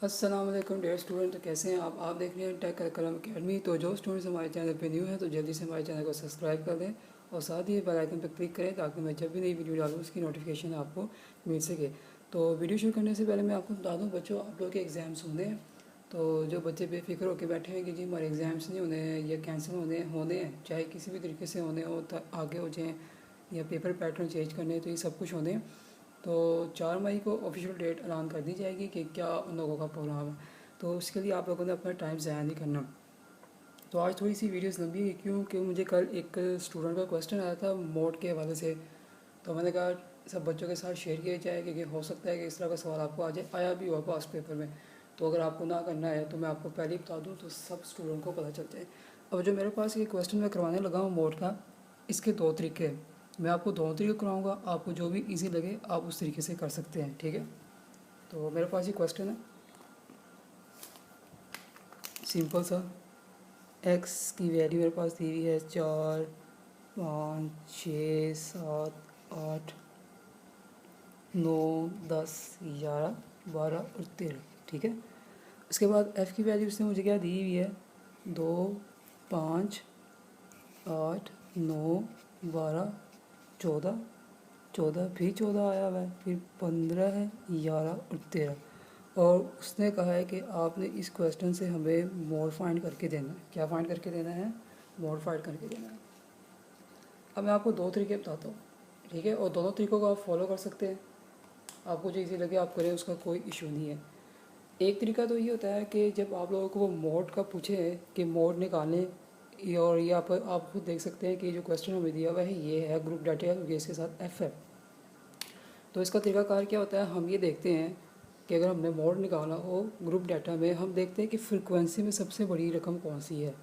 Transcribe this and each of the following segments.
अस्सलाम वालेकुम dear student. तो कैसे हैं आप देख रहे हैं टेक कलम अकेडमी। तो जो स्टूडेंट्स हमारे चैनल पे न्यू है तो जल्दी से हमारे चैनल को सब्सक्राइब कर दें और साथ ही बेल आइकन पर क्लिक करें ताकि मैं जब भी नई वीडियो डालूँ उसकी नोटिफिकेशन आपको मिल सके। तो वीडियो शुरू करने से पहले मैं आपको बता दूँ बच्चों, आप लोग के एग्ज़ाम्स होने हैं। तो जो बच्चे बेफिक्र होकर बैठे हैं कि जी हमारे एग्ज़ाम्स नहीं होने हैं या कैंसिल होने हैं, चाहे किसी भी तरीके से होने हो, आगे हो जाएँ या पेपर पैटर्न चेंज करने, तो ये सब कुछ होने हैं। तो 4 मई को ऑफिशियल डेट ऐलान कर दी जाएगी कि क्या उन लोगों का प्रोग्राम है। तो उसके लिए आप लोगों ने अपना टाइम ज़ाया नहीं करना। तो आज थोड़ी सी वीडियोस लंबी है क्योंकि मुझे कल एक स्टूडेंट का क्वेश्चन आया था मोड के हवाले से। तो मैंने कहा सब बच्चों के साथ शेयर किया जाए क्योंकि हो सकता है कि इस तरह का सवाल आपको आ जाए, आया भी हुआ पास पेपर में। तो अगर आपको ना करना है तो मैं आपको पहले ही बता दूँ तो सब स्टूडेंट को पता चल जाए। अब जो मेरे पास ये क्वेश्चन मैं करवाने लगा हूँ मोड का, इसके 2 तरीके हैं। मैं आपको दोनों तरीके कराऊँगा, आपको जो भी ईजी लगे आप उस तरीके से कर सकते हैं, ठीक है। तो मेरे पास ये क्वेश्चन है सिंपल सा। एक्स की वैल्यू मेरे पास दी हुई है 4, 5, 6, 7, 8, 9, 10, 11, 12 और 13, ठीक है। उसके बाद एफ़ की वैल्यू उसने मुझे क्या दी हुई है 2, 5, 8, 9, 12, 14, 14 फिर 14 आया हुआ है, फिर 15 है, 11 और 13। और उसने कहा है कि आपने इस क्वेश्चन से हमें मोड फाइंड करके देना है। क्या फाइंड करके देना है? मोड फाइंड करके देना है। अब मैं आपको 2 तरीके बताता हूँ, ठीक है, और दोनों तरीक़ों को आप फॉलो कर सकते हैं। आपको जो इजी लगे आप करें, उसका कोई इशू नहीं है। एक तरीका तो ये होता है कि जब आप लोगों को वो मोड का पूछे कि मोड निकालें, और ये आप खुद देख सकते हैं कि जो क्वेश्चन हमें दिया हुआ है ये है ग्रुप डाटा क्योंकि इसके साथ एफ है। तो इसका तरीकाकार क्या होता है, हम ये देखते हैं कि अगर हमने मोड निकाला हो ग्रुप डाटा में, हम देखते हैं कि फ्रीक्वेंसी में सबसे बड़ी रकम कौन सी है,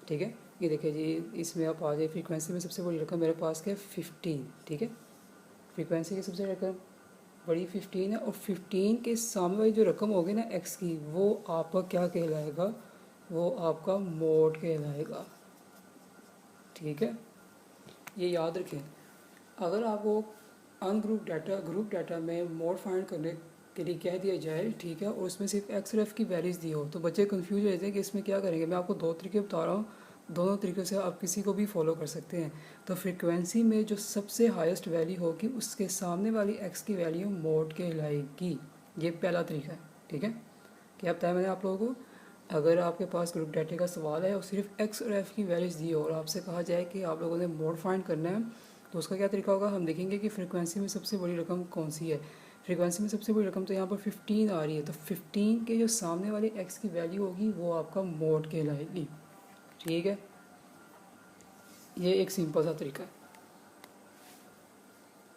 ठीक है। ये देखिए जी, इसमें आप आ जाए, फ्रीक्वेंसी में सबसे बड़ी रकम मेरे पास है 15, ठीक है। फ्रीक्वेंसी की सबसे रकम बड़ी 15 है और 15 के सामने वाली जो रकम होगी ना एक्स की, वो आपका क्या कहलाएगा? वो आपका मोड कहलाएगा, ठीक है। ये याद रखें। अगर आपको अनग्रुप डाटा ग्रुप डाटा में मोड फाइंड करने के लिए कह दिया जाए, ठीक है, और उसमें सिर्फ एक्स और एफ की वैल्यूज़ दी हो, तो बच्चे कंफ्यूज हो जाते हैं कि इसमें क्या करेंगे। मैं आपको 2 तरीके बता रहा हूँ, दोनों तरीक़ों से आप किसी को भी फॉलो कर सकते हैं। तो फ्रीक्वेंसी में जो सबसे हाईएस्ट वैल्यू होगी उसके सामने वाली एक्स की वैल्यू मोड कहलाएगी। ये पहला तरीका है, ठीक है। क्या बताया मैंने आप लोगों को? अगर आपके पास ग्रुप डाटा का सवाल है और सिर्फ एक्स और एफ़ की वैल्यूज़ दी हो और आपसे कहा जाए कि आप लोगों ने मोड फाइंड करना है, तो उसका क्या तरीका होगा? हम देखेंगे कि फ्रीक्वेंसी में सबसे बड़ी रकम कौन सी है। फ्रीक्वेंसी में सबसे बड़ी रकम तो यहाँ पर 15 आ रही है, तो 15 के जो सामने वाले एक्स की वैल्यू होगी वो आपका मोड कहलाएगी, ठीक है। ये एक सिंपल सा तरीका है,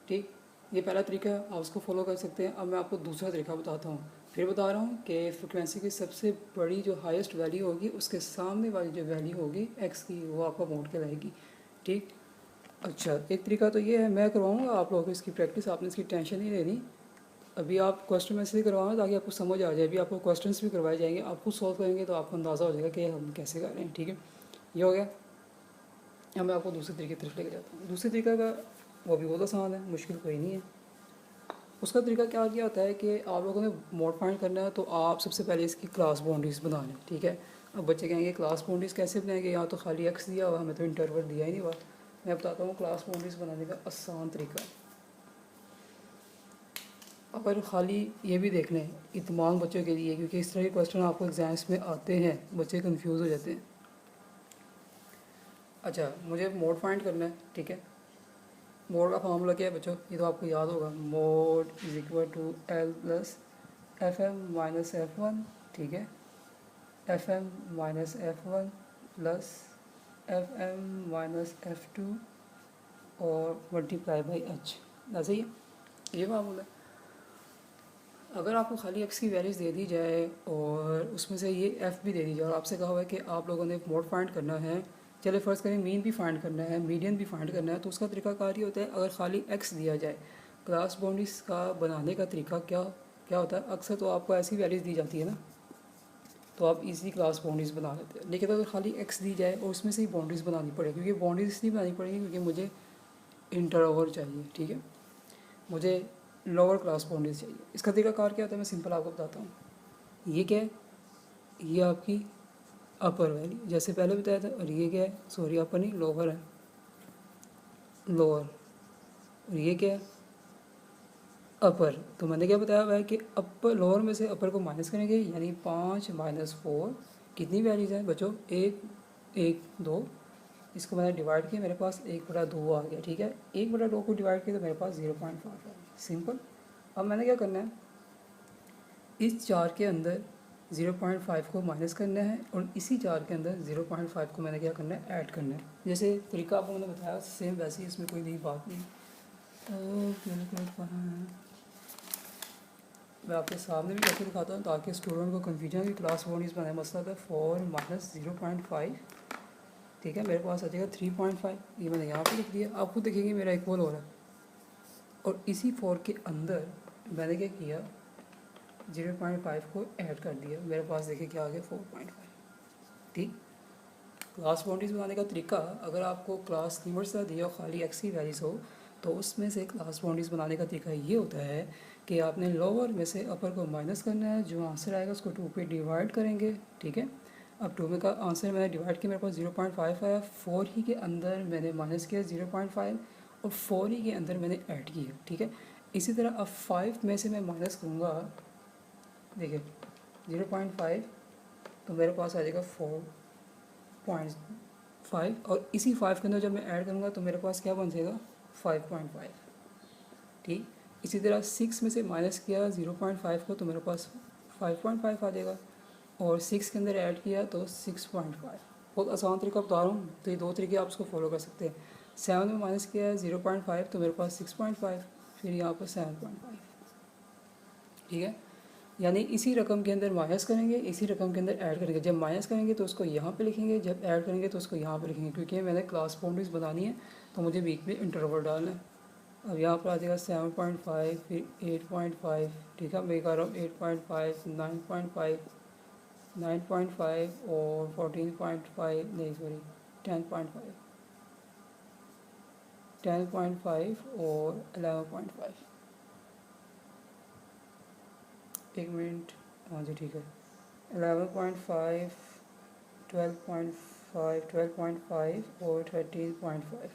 ठीक। ये पहला तरीका है, आप उसको फॉलो कर सकते हैं। अब मैं आपको दूसरा तरीका बताता हूँ। फिर बता रहा हूँ कि फ्रिक्वेंसी की सबसे बड़ी जो हाईएस्ट वैल्यू होगी उसके सामने वाली जो वैल्यू होगी एक्स की, वो आपका मोड कहलाएगी, ठीक। अच्छा, एक तरीका तो ये है, मैं करवाऊँगा आप लोगों को इसकी प्रैक्टिस, आपने इसकी टेंशन नहीं लेनी। अभी आप क्वेश्चन में इसलिए करवाऊँगा ताकि आपको समझ आ जाए। अभी आपको क्वेश्चंस भी करवाए जाएंगे, आप खुद सॉल्व करेंगे तो आपको अंदाज़ा हो जाएगा कि हम कैसे कर रहे हैं, ठीक है। ये हो गया। अब मैं आपको दूसरे तरीके की तरफ लेके जाता हूँ। दूसरे तरीका का वो भी बहुत आसान है, मुश्किल कोई नहीं है। उसका तरीका क्या किया होता है कि आप लोगों ने मोड फाइंड करना है तो आप सबसे पहले इसकी क्लास बाउंड्रीज़ बना लें, ठीक है। अब बच्चे कहेंगे क्लास बाउंड्रीज़ कैसे बनाएंगे, यहाँ तो खाली एक्स दिया हुआ, हमें तो इंटरवल दिया ही नहीं हुआ। मैं बताता हूँ क्लास बाउंड्रीज़ बनाने का आसान तरीका। अगर खाली ये भी देख लें इत्मीनान बच्चों के लिए, क्योंकि इस तरह के क्वेश्चन आपको एग्जाम्स में आते हैं, बच्चे कंफ्यूज हो जाते हैं। अच्छा, मुझे मोड फाइंड करना है, ठीक है। मोड का फार्मूला क्या है बच्चों? ये तो आपको याद होगा, mode is equal to L plus F M minus F one, ठीक है। F M minus F one plus F M minus F two और मल्टीप्लाई बाई एच, ऐसे ही ये फार्मूला है। अगर आपको खाली एक्स की वैल्यूज़ दे दी जाए और उसमें से ये एफ़ भी दे दी जाए और आपसे कहा हुआ है कि आप लोगों ने एक मोड फाइंड करना है, चले फ़र्ज़ करें मीन भी फाइंड करना है, मीडियन भी फाइंड करना है, तो उसका तरीकाकार ये होता है, अगर खाली एक्स दिया जाए, क्लास बाउंड्रीज़ का बनाने का तरीका क्या क्या होता है? अक्सर तो आपको ऐसी वैल्यूज़ दी जाती है ना, तो आप इजी क्लास बाउंड्रीज़ बना लेते हैं। लेकिन अगर खाली एक्स दी जाए और उसमें से ही बाउंड्रीज़ बनानी पड़ेगी, क्योंकि बाउंड्रीज़ इसलिए बनानी पड़ेगी क्योंकि मुझे इंटरवल चाहिए, ठीक है, मुझे लोअर क्लास बाउंड्रीज चाहिए। इसका तरीकाकार क्या होता है, मैं सिंपल आपको बताता हूँ। ये क्या है, ये आपकी अपर वैल्यू जैसे पहले बताया था, और ये क्या है, सॉरी अपर नहीं लोअर है, लोअर, और ये क्या है अपर। तो मैंने क्या बताया हुआ है कि अपर लोअर में से अपर को माइनस करेंगे, यानी 5 माइनस 4 कितनी वैल्यूज हैं बच्चों, 1 1 2, इसको मैंने डिवाइड किया, मेरे पास 1/2 आ गया। ठीक है, 1/2 को डिवाइड किया तो मेरे पास 0.5 आ गया, सिंपल। अब मैंने क्या करना है, इस 4 के अंदर 0.5 को माइनस करना है, और इसी 4 के अंदर 0.5 को मैंने क्या करना है, ऐड करना है। जैसे तरीका आपको मैंने बताया सेम वैसे ही, इसमें कोई नई बात नहीं। तो कैलकुलेट कहाँ है, मैं आपके सामने भी करके दिखाता हूँ ताकि स्टूडेंट को कन्फ्यूजन की क्लास बोर्ड बनाए। मसला था 4 माइनस 0.5, ठीक है, मेरे पास आ जाएगा 3.5, ये मैंने यहाँ पे लिख दिया। आप खुद देखेंगे मेरा इक्वल हो रहा है, और इसी 4 के अंदर मैंने क्या किया, 0.5 को ऐड कर दिया, मेरे पास देखिए क्या आ गया 4.5। ठीक, क्लास बाउंड्रीज बनाने का तरीका, अगर आपको क्लास लिमिट्स दी हो खाली एक्स की वैल्यूज हो, तो उसमें से क्लास बाउंड्रीज बनाने का तरीका ये होता है कि आपने लोअर में से अपर को माइनस करना है, जो आंसर आएगा उसको 2 पे डिवाइड करेंगे। ठीक है, अब 2 में का आंसर मैंने डिवाइड किया, मेरे पास 0.5 आया, 4 ही के अंदर मैंने माइनस किया 0.5, और 4 ही के अंदर मैंने ऐड किया। ठीक है, इसी तरह अब 5 में से मैं माइनस करूँगा, देखिए 0.5, तो मेरे पास आ जाएगा 4.5, और इसी 5 के अंदर जब मैं ऐड करूँगा तो मेरे पास क्या बन जाएगा 5.5। ठीक, इसी तरह 6 में से माइनस किया 0.5 को, तो मेरे पास 5.5 आ जाएगा, और 6 के अंदर ऐड किया तो 6.5। बहुत आसान तरीका बता रहा हूँ, तो ये 2 तरीके आप उसको फॉलो कर सकते हैं। 7 में माइनस किया है 0.5, तो मेरे पास 6.5, फिर यहाँ पर 7.5। ठीक है, यानी इसी रकम के अंदर माइनस करेंगे, इसी रकम के अंदर ऐड करेंगे। जब माइनस करेंगे तो उसको यहाँ पे लिखेंगे, जब ऐड करेंगे तो उसको यहाँ पे लिखेंगे, क्योंकि मैंने क्लास बाउंड्रीज बनानी है तो मुझे बीच में इंटरवल डालना है। अब यहाँ पर आ जाएगा 7.5, फिर 8.5, ठीक है, मैं कर रहा हूँ 8.5, 9.5, 9.5 और 14.5, नहीं सॉरी 10.5, 10.5 और 11.5। एक मिनट, हाँ जी ठीक है, 11.5, 12.5, 12.5 और 13.5।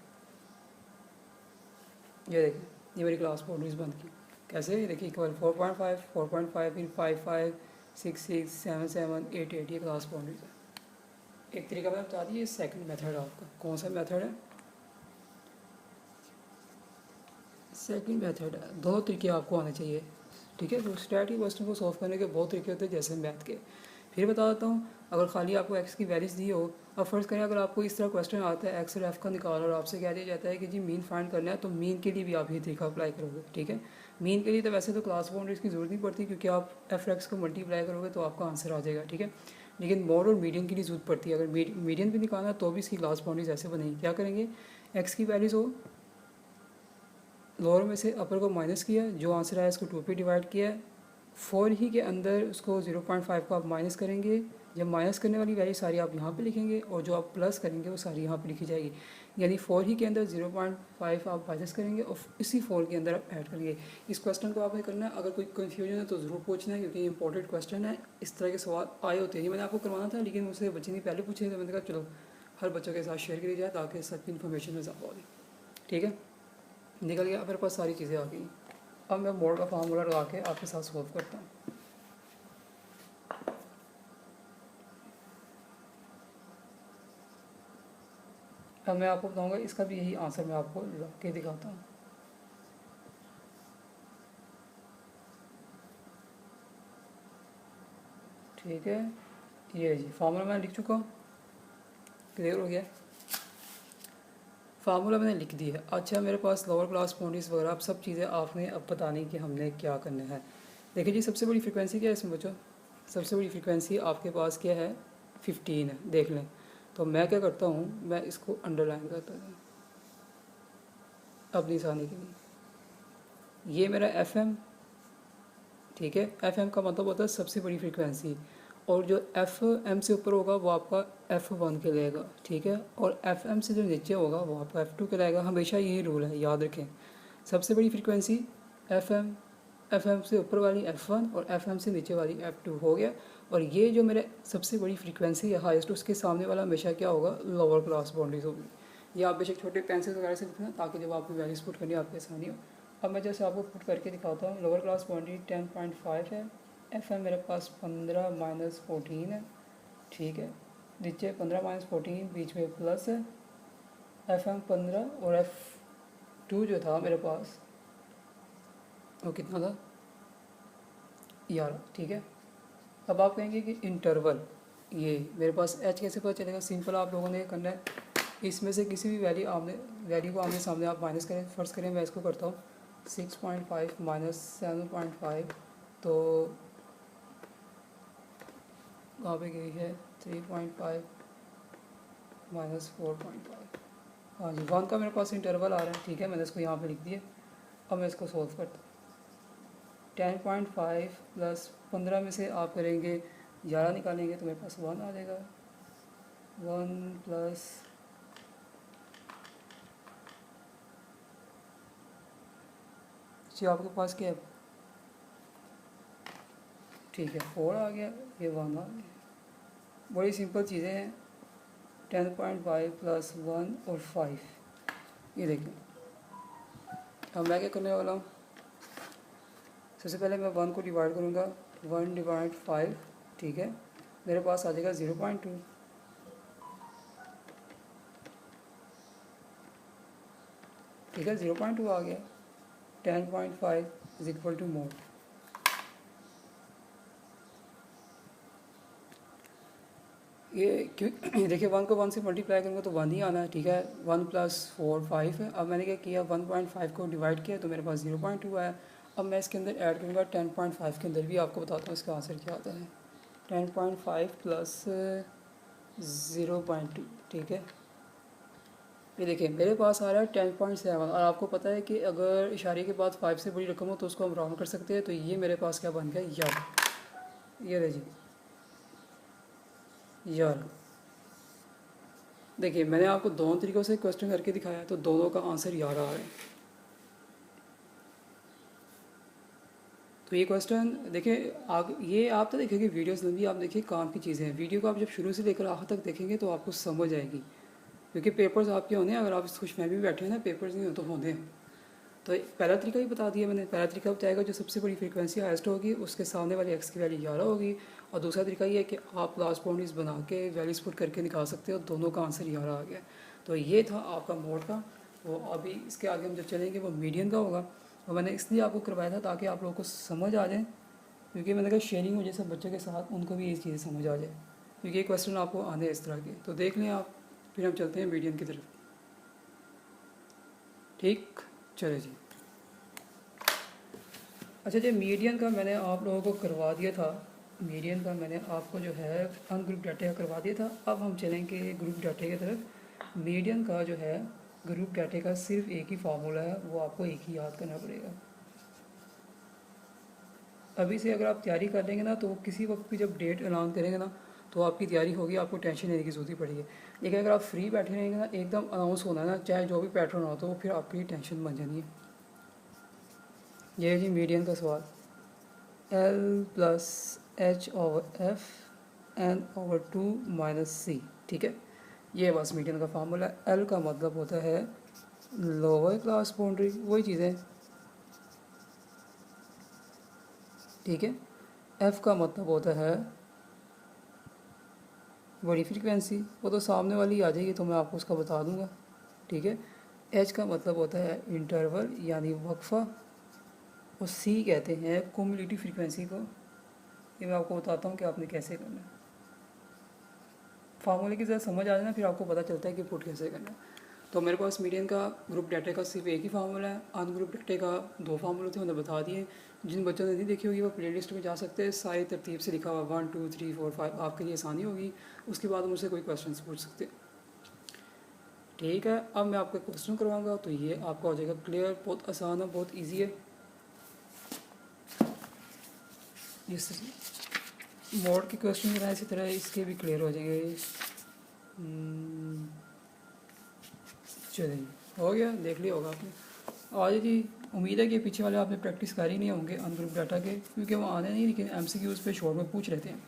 ये देखिए, ये मेरी क्लास बाउंड्रीज बंद की कैसे, ये देखिए इक्वल 4.5, 4.5, फिर 5, 6, 7, 8, 8, ये क्लास बाउंड्रीज है। एक तरीका मैं बता दी, ये सेकंड मेथड है आपका। कौन सा मेथड है, सेकंड मेथड है। दोनों तरीके आपको आने चाहिए। ठीक है, तो स्टैटिक क्वेश्चन को सॉल्व करने के बहुत तरीके होते हैं, जैसे मैथ के। फिर बता देता हूँ, अगर खाली आपको एक्स की वैल्यूज दी हो, अब फर्ज करें अगर आपको इस तरह क्वेश्चन आता है एक्स और एफ का निकाल, और आपसे कह दिया जाता है कि जी मीन फाइंड करना है, तो मीन के लिए भी आप ये तरीका अप्लाई करोगे। ठीक है, मीन के लिए तो वैसे तो क्लास बाउंड्रीज की जरूरत नहीं पड़ती, क्योंकि आप एफ एक्स को मल्टीप्लाई करोगे तो आपका आंसर आ जाएगा। ठीक है, लेकिन मोड और मीडियन की लिए जरूरत पड़ती है। अगर मीडियन भी निकालना तो भी इसकी क्लास बाउंड्रीज ऐसे बनेगी। क्या करेंगे, एक्स की वैल्यूज हो, लोअर में से अपर को माइनस किया, जो आंसर आया इसको 2 पे डिवाइड किया, 4 ही के अंदर उसको 0.5 को आप माइनस करेंगे। जब माइनस करने वाली वैल्यू सारी आप यहाँ पे लिखेंगे, और जो आप प्लस करेंगे वो सारी यहाँ पे लिखी जाएगी। यानी 4 ही के अंदर 0.5 आप माइनस करेंगे, और इसी 4 के अंदर आप ऐड करेंगे। इस क्वेश्चन को आपने करना है, अगर कोई कन्फ्यूजन है तो ज़रूर पूछना है, क्योंकि इंपॉर्टेंट क्वेश्चन है। इस तरह के सवाल आए होते हैं, ये मैंने आपको करवाना था, लेकिन मुझसे बच्चे ने पहले पूछे, तो मैंने कहा चलो हर बच्चों के साथ शेयर करी जाए ताकि सबकी इन्फॉर्मेशन में इजाफा हो। ठीक है, निकल गया, मेरे पास सारी चीज़ें आ गई। अब मैं मोड का फार्मूला लगा के आपके साथ सॉल्व करता हूँ। अब मैं आपको बताऊंगा, इसका भी यही आंसर मैं आपको लगा के दिखाता हूँ। ठीक है, ये जी फार्मूला मैं लिख चुका हूँ, क्लियर हो गया, फार्मूला मैंने लिख दिया है। अच्छा, मेरे पास लोअर क्लास बाउंड्रीज वगैरह अब सब चीज़ें आपने अब बतानी कि हमने क्या करना है। देखिए जी, सबसे बड़ी फ्रिक्वेंसी क्या है इसमें बच्चों, सबसे बड़ी फ्रिक्वेंसी आपके पास क्या है, 15 है, देख लें। तो मैं क्या करता हूँ, मैं इसको अंडरलाइन करता हूँ अपनी आसानी के लिए। ये मेरा FM, ठीक है, FM का मतलब होता है सबसे बड़ी फ्रिक्वेंसी, और जो FM से ऊपर होगा वो आपका F1 कहलाएगा। ठीक है, और FM से जो नीचे होगा वो आपका F2 कहलाएगा। हमेशा यही रूल है, याद रखें, सबसे बड़ी फ्रिक्वेंसी FM, FM से ऊपर वाली F1 और FM से नीचे वाली F2 हो गया। और ये जो मेरे सबसे बड़ी फ्रीक्वेंसी है हाईएस्ट, उसके सामने वाला हमेशा क्या होगा, लोअर क्लास बाउंड्रीज होगी। ये आप बेशक छोटे पेंसिल वगैरह से लिखना ताकि जब आपको वैल्यूज पुट करनी आपकी आसानी हो। अब मैं जैसे आपको पुट करके दिखाता हूँ। लोअर क्लास बाउंड्री 10.5 है, FM मेरे पास 15 माइनस 14 है, ठीक है। नीचे 15 माइनस 14, बीच में प्लस है, FM 15 और F2 जो था मेरे पास वो कितना था, 11, ठीक है। अब आप कहेंगे कि इंटरवल, ये मेरे पास H कैसे पता चलेगा। सिंपल आप लोगों ने करना है, इसमें से किसी भी वैल्यू को आमने सामने आप माइनस करें। फर्स्ट करें, मैं इसको करता हूँ 6.5 माइनस 7.5, तो वहाँ पे गई है 3.5 माइनस 4.5। हाँ जी, 1 का मेरे पास इंटरवल आ रहा है, ठीक है। मैंने इसको यहाँ पे लिख दिया। अब मैं इसको सोल्व करता हूँ। 10.5 प्लस 15 में से आप करेंगे 11 निकालेंगे तो मेरे पास 1 आ जाएगा। 1 प्लस जी आपके पास क्या है, ठीक है, 4 आ गया, ये 1 आ गया। बड़ी सिंपल चीज़ें हैं। 10.5 प्लस 1 और 5, ये देखिए। अब मैं क्या करने वाला हूँ, सबसे पहले मैं 1 को डिवाइड करूँगा, 1 डिवाइड 5, ठीक है। मेरे पास आ जाएगा 0.2, ठीक है, 0.2 आ गया। 10.5 इज इक्वल टू मोड। ये क्यों देखिए, 1 को 1 से मल्टीप्लाई करूँगा तो 1 ही आना है, ठीक है। 1 प्लस 4 5 है। अब मैंने क्या किया, 1.5 को डिवाइड किया तो मेरे पास 0.2 आया। अब मैं इसके अंदर ऐड करूँगा 10.5 के अंदर भी, आपको बताता हूँ इसका आंसर क्या आता है। 10.5 प्लस 0.2, ठीक है। ये देखिए मेरे पास आ रहा है 10.7। और आपको पता है कि अगर इशारे के बाद 5 से बड़ी रकम हो तो उसको हम राउंड कर सकते हैं। तो ये मेरे पास क्या बन गया, यार। ये देखिए यार, देखिए मैंने आपको दोनों तरीक़ों से क्वेश्चन करके दिखाया तो दोनों का आंसर यार आ रहा है। तो ये क्वेश्चन देखिए, ये आप तो देखेंगे वीडियोस में भी, आप देखिए काम की चीज़ें हैं। वीडियो को आप जब शुरू से लेकर आखिर तक देखेंगे तो आपको समझ आएगी, क्योंकि पेपर्स आपके होने हैं। अगर आप खुश में भी बैठे हैं ना, पेपर्स नहीं हो तो होने हैं। तो पहला तरीका ही बता दिया मैंने। पहला तरीका बताएगा जो सबसे बड़ी फ्रीक्वेंसी हाइस्ट होगी उसके सामने वाली एक्स की वैल्यू 11 होगी। और दूसरा तरीका ये है कि आप क्लास बाउंड्रीज बना के वैल्यूज पुट करके निकाल सकते हो। दोनों का आंसर 11 आ गया। तो ये था आपका मोड का। वो अभी इसके आगे हम जब चलेंगे वो मीडियन का होगा। और मैंने इसलिए आपको करवाया था ताकि आप लोगों को समझ आ जाए, क्योंकि मैंने कहा शेयरिंग हो जैसे बच्चों के साथ उनको भी ये चीज़ें समझ आ जाए, क्योंकि ये क्वेश्चन आपको आने इस तरह के। तो देख लें आप, फिर हम चलते हैं मीडियन की तरफ। ठीक, चले जी। अच्छा जी, मीडियन का मैंने आप लोगों को करवा दिया था। मीडियन का मैंने आपको जो है अनग्रुप डाटा का करवा दिया था। अब हम चलेंगे ग्रुप डाटे की तरफ। मीडियन का जो है ग्रुप डाटे का सिर्फ एक ही फार्मूला है, वो आपको एक ही याद करना पड़ेगा। अभी से अगर आप तैयारी कर लेंगे ना तो किसी वक्त भी जब डेट ऐलान करेंगे ना तो आपकी तैयारी होगी, आपको टेंशन लेने की जरूरत ही पड़ेगी। लेकिन अगर आप फ्री बैठे रहेंगे ना, एकदम अनाउंस होना है ना, चाहे जो भी पैटर्न हो तो फिर आपकी टेंशन बन जानी है। ये है जी मीडियन का सवाल। L plus H over F N over 2 minus C, ठीक है। ये बस मीडियन का फार्मूला है। L का मतलब होता है लोअर क्लास बाउंड्री, वही चीज़ें, ठीक है। F का मतलब होता है बड़ी फ्रीक्वेंसी, वो तो सामने वाली आ जाएगी तो मैं आपको उसका बता दूंगा, ठीक है। H का मतलब होता है इंटरवल यानी वक्फा, और C कहते हैं क्युमुलेटिव फ्रीक्वेंसी को। ये मैं आपको बताता हूँ कि आपने कैसे करना है। फार्मूले की ज़रा समझ आ जाए ना, फिर आपको पता चलता है कि पुट कैसे करना है। तो मेरे पास मीडियन का ग्रुप डाटा का सिर्फ एक ही फार्मूला है। अनग्रुप डाटे का 2 फार्मूले थे, उन्हें बता दिए। जिन बच्चों ने नहीं देखी होगी वो प्लेलिस्ट में जा सकते हैं, सारी तरतीब से लिखा हुआ 1 2 3 4 5, आपके लिए आसानी होगी। उसके बाद मुझसे कोई क्वेश्चन पूछ सकते, ठीक है। अब मैं आपको क्वेश्चन करवाऊँगा तो ये आपका हो जाएगा क्लियर। बहुत आसान है, बहुत ईजी है। इस मोड के क्वेश्चन बनाए इसी तरह इसके भी क्लियर हो जाएंगे। चलिए, हो गया, देख लिया होगा आपने। आज जी उम्मीद है कि पीछे वाले आपने प्रैक्टिस कर ही नहीं होंगे अनग्रुप डाटा के, क्योंकि वो आने नहीं, लेकिन MCQs पे शॉर्ट में पूछ लेते हैं।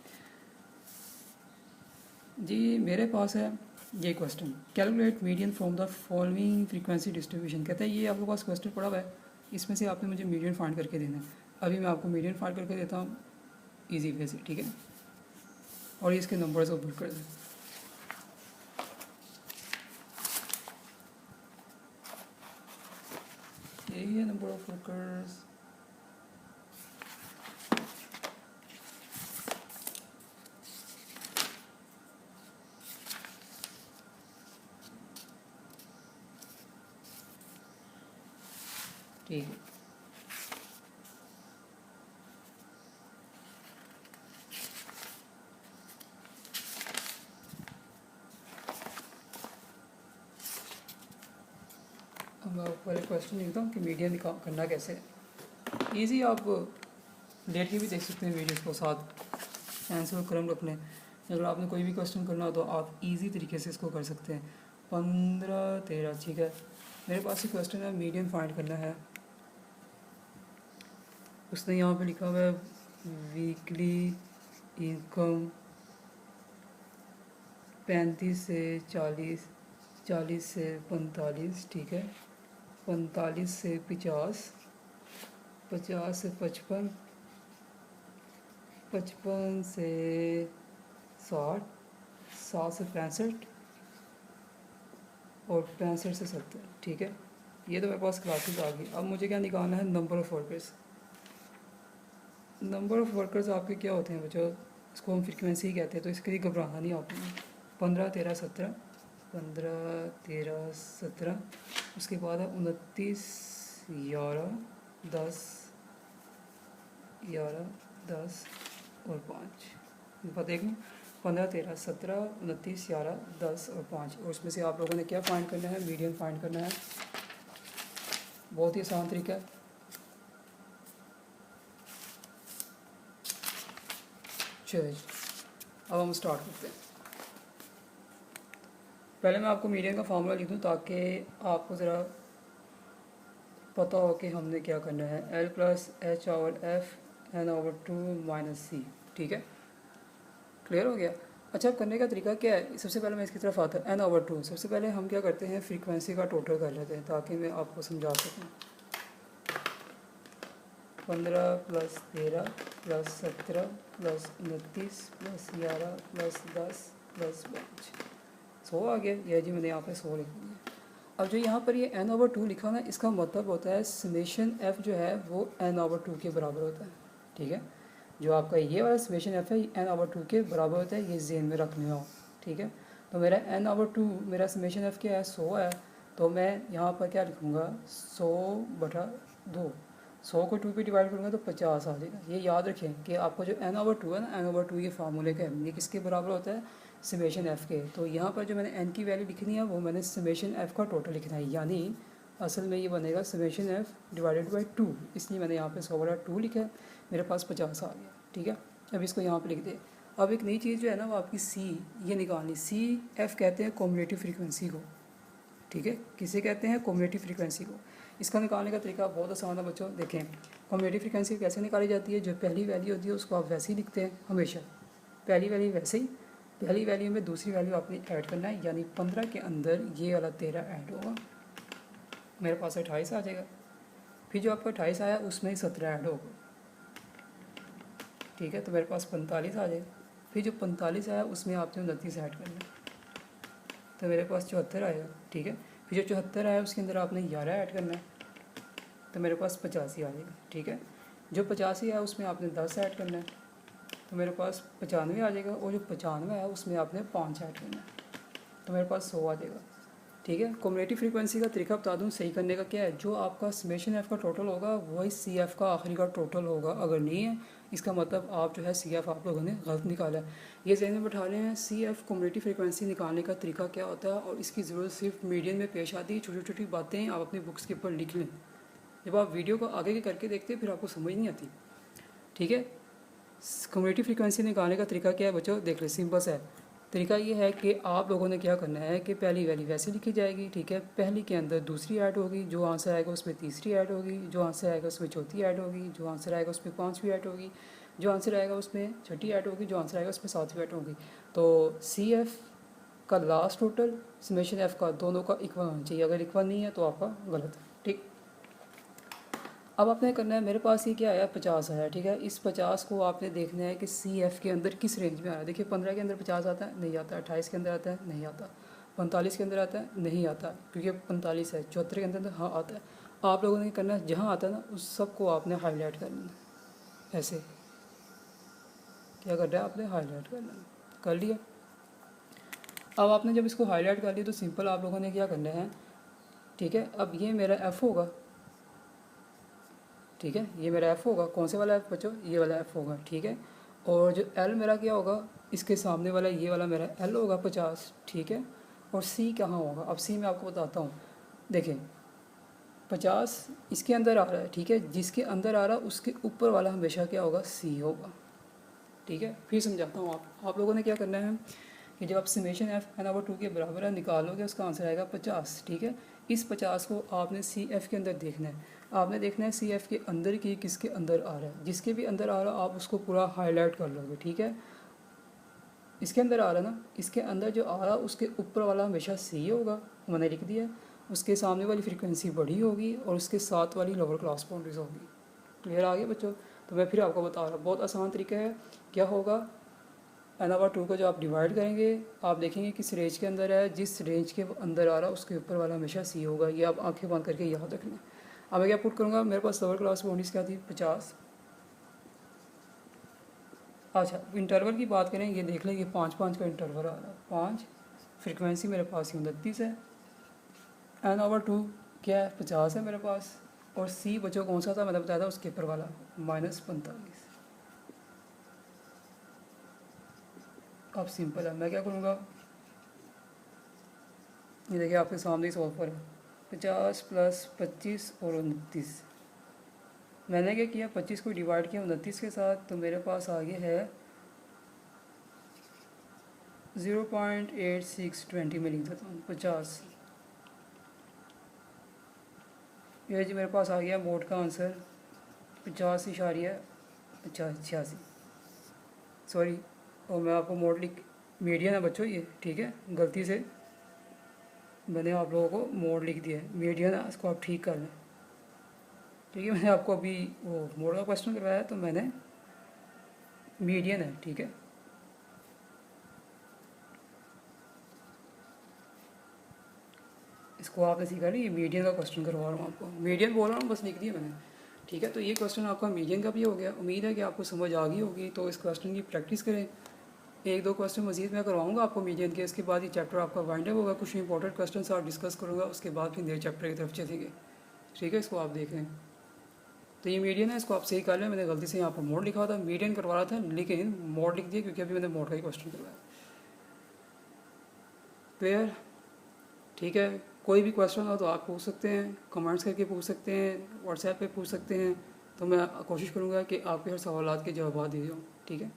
जी मेरे पास है ये question, calculate median from the following frequency distribution. कहता है ये आपके पास क्वेश्चन पड़ा हुआ है, इसमें से आपने मुझे मीडियन फाइंड करके देना है। अभी मैं आपको मीडियन फाइंड करके देता हूँ ईजी वे से, ठीक है। और इसके नंबर्स को पुट कर दें। यही है नंबर ऑफ वर्कर्स, ठीक है। अब मैं पहले क्वेश्चन लिखता हूँ कि मीडियन करना कैसे है। ईजी, आप लेट के भी देख सकते हैं वीडियोस को, साथ आंसर क्रम रख लें। अगर आपने कोई भी क्वेश्चन करना हो तो आप इजी तरीके से इसको कर सकते हैं। 15, 13, ठीक है। मेरे पास एक क्वेश्चन है, मीडियन फाइंड करना है। उसने यहाँ पे लिखा हुआ है वीकली इनकम 35 से 40, 40 से 45, ठीक है। 45 से 50, 50 से 55, 55 से 60, 60 से 65 और 65 से 70, ठीक है। ये तो मेरे पास क्लासेस आ गई। अब मुझे क्या निकालना है, number of workers. Number of workers आपके क्या होते हैं बच्चों, इसको हम फ्रीक्वेंसी ही कहते हैं, तो इसके लिए घबराना नहीं आपने। 15, 13, 17, 15, 13, 17, उसके बाद है 29, 11, 10, 11, 10 और 5। देख लें, 15, 13, 17, 29, 11, 10 और 5। और उसमें से आप लोगों ने क्या फाइंड करना है, मीडियन फाइंड करना है। बहुत ही आसान तरीका है। चलिए अब हम स्टार्ट करते हैं। पहले मैं आपको मीडियन का फार्मूला लिख दूँ ताकि आपको ज़रा पता हो कि हमने क्या करना है। L+H/F n/2 - C, ठीक है। क्लियर हो गया। अच्छा, अब करने का तरीका क्या है, सबसे पहले मैं इसकी तरफ आता हूँ। n/2 सबसे पहले हम क्या करते हैं, फ्रीक्वेंसी का टोटल कर लेते हैं ताकि मैं आपको समझा सकूँ। 15 + 13 + 17 + 29 + 11 + 10 + 5, 100 आ गया। यह जी मैंने यहाँ पे 100 लिख दिया। अब जो यहाँ पर ये n/2 लिखा ना, इसका मतलब होता है समेशन f जो है वो n/2 के बराबर होता है, ठीक है। जो आपका ये वाला समेशन f है n/2 के बराबर होता है, ये जेन में रखने हो, ठीक है। तो मेरा n/2, मेरा समेशन f क्या है, 100 है। तो मैं यहाँ पर क्या लिखूँगा, 100/2। 100 को 2 पे डिवाइड करूँगा तो 50 आ जाएगा। ये याद रखें कि आपको जो n/2 है ना, n/2 ये फार्मूले का है, ये किसके बराबर होता है, समेशन f के। तो यहाँ पर जो मैंने n की वैल्यू लिखनी है वो मैंने समेशन f का टोटल लिखना है, यानी असल में ये बनेगा समेशन f डिवाइडेड बाई 2। इसलिए मैंने यहाँ पे 100/2 लिखा है, मेरे पास 50 आ गया, ठीक है। अब इसको यहाँ पे लिख दे। अब एक नई चीज़ जो है ना वो आपकी c, ये निकालनी। CF कहते हैं कम्युलेटिव फ्रीक्वेंसी को, ठीक है। किसे कहते हैं, कम्युलेटिव फ्रीक्वेंसी को। इसका निकालने का तरीका बहुत आसान है बच्चों। देखें कम्युलेटिव फ्रीक्वेंसी कैसे निकाली जाती है, जो पहली वैल्यू होती है उसको आप वैसे ही लिखते हैं हमेशा, पहली वैल्यू वैसे ही। पहली वैल्यू में दूसरी वैल्यू आपने ऐड करना है, यानी 15 के अंदर ये वाला 13 ऐड होगा, मेरे पास 28 आ जाएगा। फिर जो आपका 28 आया उसमें 17 ऐड होगा, ठीक है। तो मेरे पास 45 आ जाएगा। फिर जो 45 आया उसमें आपने 29 ऐड करना है, तो मेरे पास 74 आएगा, ठीक है। फिर जो 74 आया उसके अंदर आपने 11 ऐड करना है, तो मेरे पास 85 आ जाएगा, ठीक है। जो 85 आया उसमें आपने 10 ऐड करना है, तो मेरे पास 95 आ जाएगा। और जो 95 आया उसमें आपने 5 ऐड करना है, तो मेरे पास 100 आ जाएगा, ठीक है। कम्युलेटिव फ्रीक्वेंसी का तरीका बता दूं सही करने का क्या है, जो आपका समेशन एफ का टोटल होगा वही सी एफ का आखिरी का टोटल होगा। अगर नहीं है इसका मतलब आप जो है सी एफ आप लोगों ने गलत निकाला है। ये ज़हन में बैठा लें, सी एफ कम्युलेटिव फ्रीक्वेंसी निकालने का तरीका क्या होता है और इसकी ज़रूरत सिर्फ मीडियन में पेश आती है। छोटी छोटी बातें आप अपनी बुक्स के ऊपर लिख लें, जब आप वीडियो को आगे के करके देखते हैं फिर आपको समझ नहीं आती, ठीक है। कम्युलेटिव फ्रीक्वेंसी निकालने का तरीका क्या है बच्चों, देख लें, सिंपल है। तरीका ये है कि आप लोगों ने क्या करना है कि पहली वैल्यू वैसे लिखी जाएगी, ठीक है। पहली के अंदर दूसरी ऐड होगी, जो आंसर आएगा उसमें तीसरी ऐड होगी, जो आंसर आएगा उसमें चौथी ऐड होगी, जो आंसर आएगा उसमें पाँचवीं ऐड होगी, जो आंसर आएगा उसमें छठी ऐड होगी, जो आंसर आएगा उसमें सातवीं ऐड होगी। तो सी एफ का लास्ट टोटल समेशन एफ का दोनों का इक्वल होना चाहिए। अगर इक्वल नहीं है तो आपका गलत है, ठीक। अब आपने करना है, मेरे पास ये क्या आया 50 आया, ठीक है। इस 50 को आपने देखना है कि सी एफ के अंदर किस रेंज में आ रहा है। देखिए 15 के अंदर 50 आता है, नहीं आता। 28 के अंदर आता है, नहीं आता। 45 के अंदर आता है, नहीं आता, क्योंकि 45 है। 74 के अंदर हाँ आता है। आप लोगों ने करना है, जहाँ आता है ना उस सब को आपने हाईलाइट कर लेना। ऐसे क्या कर रहा है आपने, हाईलाइट कर लेना। कर लिया। अब आपने जब इसको हाईलाइट कर लिया तो सिंपल आप लोगों ने क्या करना है, ठीक है। अब ये मेरा एफ़ होगा, ठीक है। ये मेरा एफ़ होगा। कौन से वाला एफ़ बच्चों, ये वाला एफ़ होगा, ठीक है। और जो एल मेरा क्या होगा, इसके सामने वाला ये वाला मेरा एल होगा 50, ठीक है। और सी कहाँ होगा, अब सी मैं आपको बताता हूँ। देखें 50 इसके अंदर आ रहा है, ठीक है। जिसके अंदर आ रहा है उसके ऊपर वाला हमेशा क्या होगा, सी होगा, ठीक है। फिर समझाता हूँ। आप लोगों ने क्या करना है कि जब आप समेशन एफ एन ओवर 2 के बराबर है निकालोगे, उसका आंसर आएगा 50, ठीक है। इस 50 को आपने सी एफ के अंदर देखना है। आपने देखना है सी एफ के अंदर की किसके अंदर आ रहा है। जिसके भी अंदर आ रहा है आप उसको पूरा हाईलाइट कर लोगे, ठीक है। इसके अंदर आ रहा है ना, इसके अंदर जो आ रहा है उसके ऊपर वाला हमेशा सी होगा, मैंने लिख दिया। उसके सामने वाली फ्रीक्वेंसी बड़ी होगी और उसके साथ वाली लोअर क्लास बाउंड्रीज होगी। क्लियर आ गया बच्चों। तो मैं फिर आपको बता रहा हूँ, बहुत आसान तरीका है। क्या होगा, एन ओवर 2 को जो आप डिवाइड करेंगे, आप देखेंगे किस रेंज के अंदर है। जिस रेंज के अंदर आ रहा है उसके ऊपर वाला हमेशा सी होगा। ये आप आंखें बंद करके याद रखना। अब मैं क्या पुट करूँगा, मेरे पास लोअर क्लास बाउंड्रीज क्या थी, 50। अच्छा इंटरवल की बात करें, ये देख लें कि 5-5 का इंटरवल आ रहा है। 5 फ्रिक्वेंसी मेरे पास 29 है। एन ओवर 2 क्या है, 50 है मेरे पास। और सी बच्चों कौन सा था, मैंने बताया था उसके ऊपर वाला, -45। अब सिंपल है, मैं क्या करूँगा, ये देखिए आपके सामने ही सॉल्व पर है। 50 + 25 और 29। मैंने क्या किया, 25 को डिवाइड किया 29 के साथ, तो मेरे पास आगे है 0.8620 में लिख देता हूँ 50। ये जी मेरे पास आ गया मोड का आंसर 50.86। सॉरी, और मैं आपको मोड लिख, मीडियन है बच्चों ये, ठीक है। गलती से मैंने आप लोगों को मोड लिख दिया है, मीडियन है, इसको आप ठीक कर लें, ठीक है। मैंने आपको अभी वो मोड का क्वेश्चन करवाया तो मैंने मीडियन है, ठीक है। इसको आपने सीखा नहीं, ये मीडियन का क्वेश्चन करवा रहा हूँ आपको, मीडियन बोल रहा हूँ, बस लिख दिया मैंने, ठीक है। तो ये क्वेश्चन आपका मीडियन का भी हो गया। उम्मीद है कि आपको समझ आ गई होगी। तो इस क्वेश्चन की प्रैक्टिस करें। 1-2 क्वेश्चन मजीद मैं करवाऊँगा आपको मीडियन के। इसके बाद ये चैप्टर आपका वाइंड अप होगा। कुछ इंपॉर्टेंट क्वेश्चन आप डिस्कस करूँगा, उसके बाद फिर नए चैप्टर की तरफ चलेंगे, ठीक है। इसको आप देख लें। तो ये मीडियन है, इसको आप सही कर लें। मैंने गलती से यहाँ पर मोड लिखा था, मीडियन करवा रहा था लेकिन मोड लिख दिया, क्योंकि अभी मैंने मोड का ही क्वेश्चन करवाया। क्लियर, ठीक है। कोई भी क्वेश्चन हो तो आप पूछ सकते हैं, कमेंट्स करके पूछ सकते हैं, व्हाट्सएप पे पूछ सकते हैं। तो मैं कोशिश करूँगा कि आपके हर सवालात के जवाब दे दूँ, ठीक है।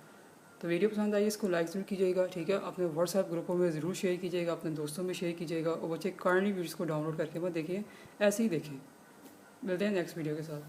तो वीडियो पसंद आई इसको लाइक ज़रूर कीजिएगा, ठीक है। अपने व्हाट्सएप ग्रुपों में ज़रूर शेयर कीजिएगा, अपने दोस्तों में शेयर कीजिएगा। और बच्चे काइंडली वीडियोज़ को डाउनलोड करके मत देखिए, ऐसे ही देखें। मिलते हैं नेक्स्ट वीडियो के साथ।